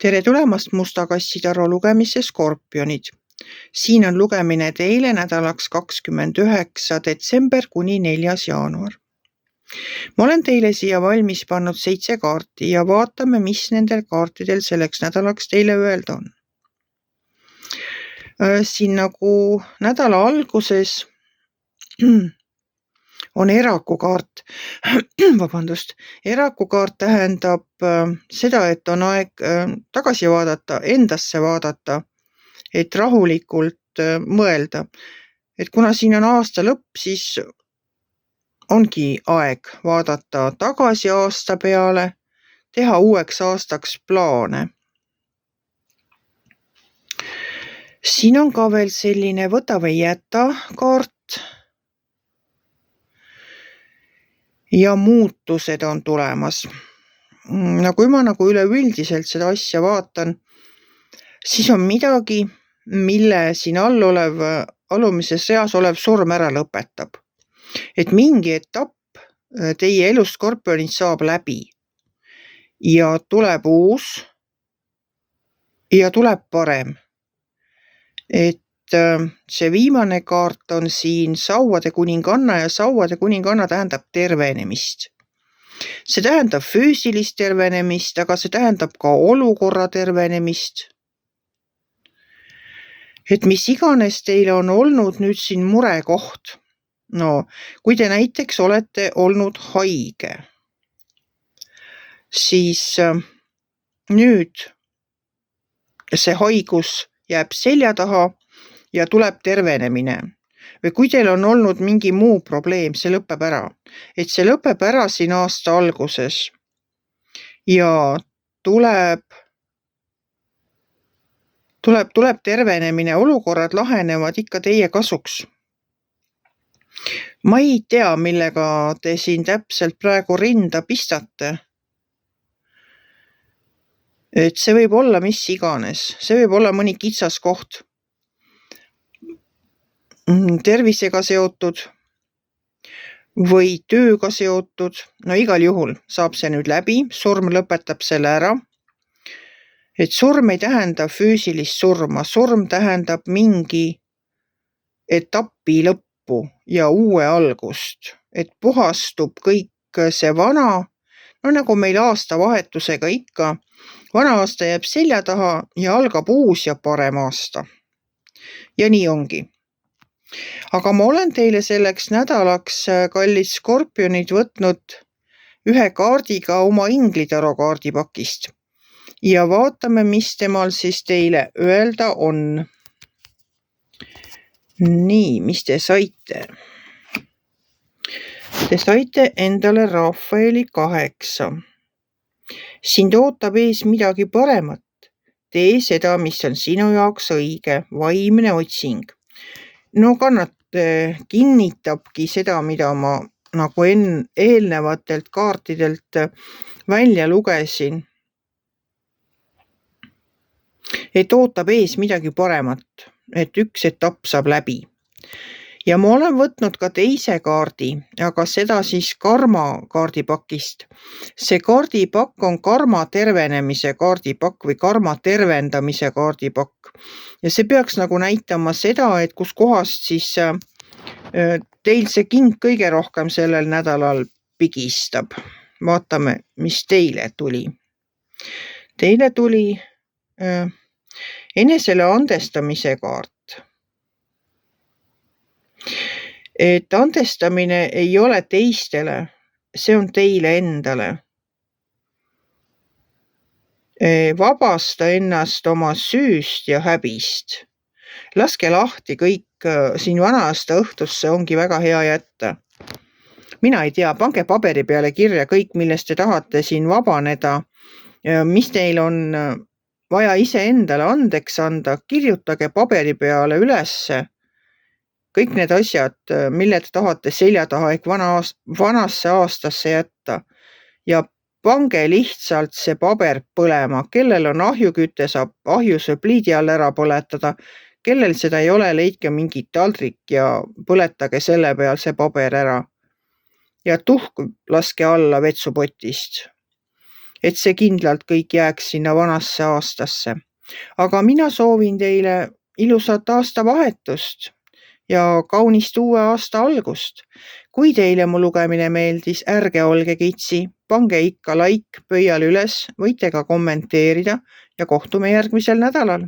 Tere tulemast Musta kassitaru lugemisse Skorpionid. Siin on lugemine teile nädalaks 29. detsember kuni 4. jaanuar. Ma olen teile siia valmis pannud 7 kaarti ja vaatame, mis nendel kaartidel selleks nädalaks teile öelda on. Siin nagu nädala alguses on erakukaart. Vabandust. Erakukaart tähendab seda, et on aeg tagasi vaadata, endasse vaadata, et rahulikult mõelda. Et kuna siin on aasta lõpp, siis ongi aeg vaadata tagasi aasta peale, teha uueks aastaks plaane. Siin on ka veel selline võta või jäta kaart. Ja muutused on tulemas. Kui ma üleüldiselt seda asja vaatan, siis on midagi, mille siin alumises reas olev surm ära lõpetab. Et mingi etapp teie elus Skorpionid saab läbi ja tuleb uus ja tuleb parem. Et see viimane kaart on siin sauade kuninganna ja sauade kuninganna tähendab tervenemist. See tähendab füüsilist tervenemist, aga see tähendab ka olukorra tervenemist. Et mis iganes teil on olnud nüüd siin murekoht. No, kui te näiteks olete olnud haige, siis nüüd see haigus jääb selja taha ja tuleb tervenemine. Või kui teil on olnud mingi muu probleem, see lõpeb ära. Et see lõpeb ära siin aasta alguses. Ja tuleb tervenemine, olukorrad lahenevad ikka teie kasuks. Ma ei tea, millega te siin täpselt praegu rinda pistate. Et see võib olla mis iganes. See võib olla mõni kitsas koht. Tervisega seotud või tööga seotud. No igal juhul saab see nüüd läbi. Surm lõpetab selle ära. Et surm ei tähenda füüsilist surma. Surm tähendab mingi etapi lõppu ja uue algust. Et puhastub kõik see vana. No nagu meil aastavahetusega ikka. Vana aasta jääb selja taha ja algab uus ja parem aasta. Ja nii ongi. Aga ma olen teile selleks nädalaks, kallid Skorpionid, võtnud ühe kaardiga oma Inglitaro kaardipakist. Ja vaatame, mis temal siis teile öelda on. Nii, mis te saite? Te saite endale Rafaeli 8. Sind ootab ees midagi paremat. Tee seda, mis on sinu jaoks õige, vaimne otsing. No kinnitabki seda, mida ma nagu eelnevatelt kaartidelt välja lugesin. Et ootab ees midagi paremat, et üks etapp saab läbi. Ja ma olen võtnud ka teise kaardi, aga seda siis karma kaardipakist. See kaardipakk on karma tervenemise kaardipakk või karma tervendamise kaardipakk. Ja see peaks nagu näitama seda, et kus kohast siis teil see king kõige rohkem sellel nädalal pigistab. Vaatame, mis teile tuli. Teile tuli enesele andestamise kaart. Et andestamine ei ole teistele, see on teile endale. Vabasta ennast oma süüst ja häbist. Laske lahti kõik siin vana aasta õhtusse ongi väga hea jätta. Mina ei tea, pange paberi peale kirja kõik, millest te tahate siin vabaneda, mis teil on vaja ise endale andeks anda, kirjutage paberi peale ülesse. Kõik need asjad, mille te tahate selja taha ehk vanasse aastasse jätta ja pange lihtsalt see paber põlema. Kellel on ahjuküte, saab ahjus või pliidi all ära põletada. Kellel seda ei ole, leidke mingi taldrik ja põletage selle peal see paber ära. Ja tuhk laske alla vetsupotist. et see kindlalt kõik jääks sinna vanasse aastasse. Aga mina soovin teile ilusat aastavahetust ja kaunist uue aasta algust. Kui teile mu lugemine meeldis, ärge olge kitsi, pange ikka like pöial üles, võite ka kommenteerida ja kohtume järgmisel nädalal.